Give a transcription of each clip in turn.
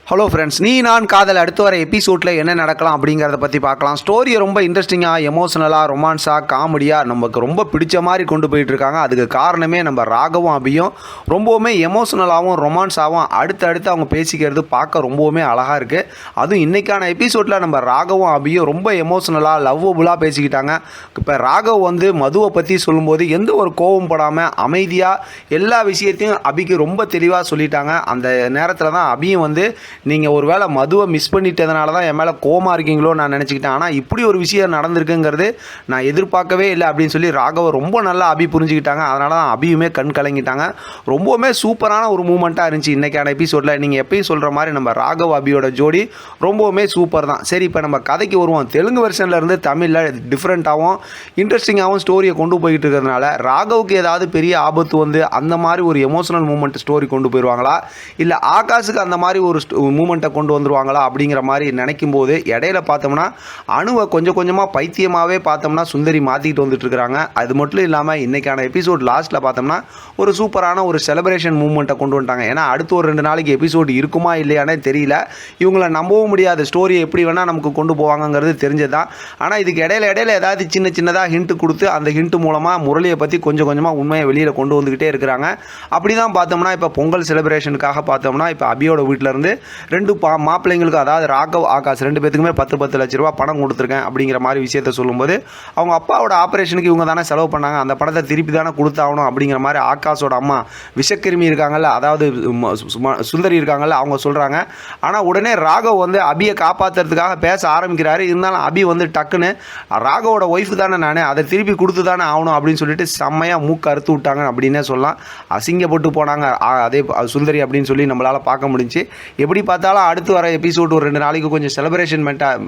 Hello friends, நீ நான் காதல் அடுத்து வர எபிசோடில் என்ன நடக்கலாம் அப்படிங்கிறத பற்றி பார்க்கலாம். ஸ்டோரியை ரொம்ப இன்ட்ரெஸ்டிங்காக, எமோஷனலாக, ரொமான்ஸாக, காமெடியாக நமக்கு ரொம்ப பிடிச்ச மாதிரி கொண்டு போயிட்டுருக்காங்க. அதுக்கு காரணமே நம்ம ராகவும் அபியும் ரொம்பவுமே எமோஷனலாகவும் ரொமான்ஸாகவும் அடுத்தடுத்து அவங்க பேசிக்கிறது பார்க்க ரொம்பவுமே அழகாக இருக்குது. அதுவும் இன்றைக்கான எபிசோடில் நம்ம ராகவும் அபியும் ரொம்ப எமோஷனலாக லவ்வபுளாக பேசிக்கிட்டாங்க. இப்போ ராகவ் மதுவை பற்றி சொல்லும்போது எந்த ஒரு கோபம் படாமல் அமைதியாக எல்லா விஷயத்தையும் அபிக்கு ரொம்ப தெளிவாக சொல்லிட்டாங்க. அந்த நேரத்தில் தான் அபியும் நீங்கள் ஒரு வேளை மதுவை மிஸ் பண்ணிட்டதுனால தான் என் மேலே கோமா இருக்கீங்களோ நான் நினச்சிக்கிட்டேன். ஆனால் இப்படி ஒரு விஷயம் நடந்திருக்குங்கிறது நான் எதிர்பார்க்கவே இல்லை அப்படின்னு சொல்லி ராகவ ரொம்ப நல்லா அபி புரிஞ்சுக்கிட்டாங்க. அதனால தான் அபியுமே கண் கலங்கிட்டாங்க. ரொம்பவுமே சூப்பரான ஒரு மூமெண்ட்டாக இருந்துச்சு இன்றைக்கான எபிசோடில். நீங்கள் எப்பயும் சொல்கிற மாதிரி நம்ம ராகவ் அபியோட ஜோடி ரொம்பவுமே சூப்பர் தான். சரி, இப்போ நம்ம கதைக்கு வருவோம். தெலுங்கு வெர்ஷனில் இருந்து தமிழில் டிஃப்ரெண்ட்டாகவும் இன்ட்ரெஸ்டிங்காகவும் ஸ்டோரியை கொண்டு போய்கிட்டு இருக்கிறதுனால ராகவுக்கு ஏதாவது பெரிய ஆபத்து அந்த மாதிரி ஒரு எமோஷனல் மூமெண்ட் ஸ்டோரி கொண்டு போயிடுவாங்களா, இல்லை ஆகாஷுக்கு அந்த மாதிரி ஒரு மூமெண்ட்டை கொண்டு வந்துருவாங்களா அப்படிங்கிற மாதிரி நினைக்கும் போது இடையில பார்த்தோம்னா அணுவை கொஞ்சம் கொஞ்சமாக பைத்தியமாகவே பார்த்தோம்னா சுந்தரி மாற்றிக்கிட்டு வந்துட்டு இருக்கிறாங்க. அது மட்டும் இல்லாமல் இன்றைக்கான எபிசோட் லாஸ்ட்டில் பார்த்தோம்னா ஒரு சூப்பரான ஒரு செலிப்ரேஷன் மூமெண்ட்டை கொண்டு வந்துட்டாங்க. ஏன்னா அடுத்து ஒரு 2 நாளைக்கு எபிசோடு இருக்குமா இல்லையானே தெரியல. இவங்களை நம்பவும் முடியாது. ஸ்டோரியை எப்படி வேணால் நமக்கு கொண்டு போவாங்கங்கிறது தெரிஞ்சது தான். ஆனால் இதுக்கு இடையில ஏதாவது சின்னதாக ஹிண்ட்டு கொடுத்து அந்த ஹிண்ட்டு மூலமாக முரளியை பற்றி கொஞ்சம் கொஞ்சமாக உண்மையை வெளியில் கொண்டு வந்துக்கிட்டே இருக்கிறாங்க. அப்படி தான் பார்த்தோம்னா இப்போ பொங்கல் செலிப்ரேஷனுக்காக பார்த்தோம்னா இப்போ அபியோட வீட்டிலேருந்து 2 மாப்பிள்ளைங்களுக்கு, அதாவது ராகவ் ஆகாஷ் 2 பேத்துக்குமே 10 லட்ச ரூபா பணம் கொடுத்துருக்கேன் அப்படிங்கிற மாதிரி விஷயத்த சொல்லும்போது அவங்க அப்பாவோட ஆப்ரேஷனுக்கு இவங்க தானே செலவு பண்ணாங்க, அந்த பணத்தை திருப்பி தானே கொடுத்தாகணும் அப்படிங்கிற மாதிரி ஆகாஷோட அம்மா விஷக்கிருமி இருக்காங்கல்ல, அதாவது சுந்தரி இருக்காங்கல்ல, அவங்க சொல்கிறாங்க. ஆனால் உடனே ராகவ் அபியை காப்பாற்றுறதுக்காக பேச ஆரம்பிக்கிறாரு. இருந்தாலும் அபி டக்குன்னு ராகவோட ஒய்ஃபு தானே நான், அதை திருப்பி கொடுத்து தானே ஆகணும் அப்படின்னு சொல்லிட்டு செம்மையாக மூக்கு அறுத்து விட்டாங்க அப்படின்னே சொல்லலாம். அசிங்கப்பட்டு போனாங்க அதே சுந்தரி அப்படின்னு சொல்லி நம்மளால் பார்க்க முடிஞ்சு. எப்படி பார்த்தாலும் அடுத்து வர எபிசோடு ஒரு 2 நாளைக்கு கொஞ்சம் செலிப்ரேஷன்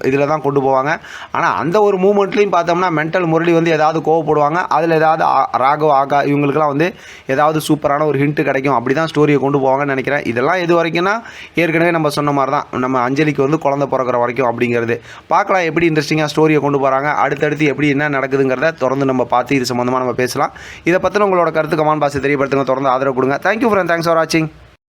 இதில் தான் கொண்டு போவாங்க. ஆனால் அந்த ஒரு மூமெண்ட்லையும் பார்த்தோம்னா மென்டல் முரளி ஏதாவது கோவப்படுவாங்க. அதில் ஏதாவது ராகவ் ஆகா இவங்களுக்குலாம் ஏதாவது சூப்பரான ஒரு ஹிண்ட்டு கிடைக்கும். அப்படி தான் ஸ்டோரியை கொண்டு போவாங்கன்னு நினைக்கிறேன். இதெல்லாம் எது வரைக்கும்னா ஏற்கனவே நம்ம சொன்ன மாதிரி தான், நம்ம அஞ்சலிக்கு குழந்தை பிறக்கிற வரைக்கும் அப்படிங்கிறது. பார்க்கலாம் எப்படி இன்ட்ரெஸ்டிங்காக ஸ்டோரியை கொண்டு போகிறாங்க, அடுத்தடுத்து எப்படி என்ன நடக்குதுங்கிறத தொடர்ந்து நம்ம பார்த்து இது சம்மந்தமாக நம்ம பேசலாம். இதை பற்றின உங்களோட கருத்து கமெண்ட் பாக்ஸில் தெரியப்படுத்துங்க. தொடர்ந்து ஆதரவு கொடுங்க. தேங்க்யூ ஃப்ரெண்ட், தேங்க்ஸ் ஃபார் வாட்சிங்.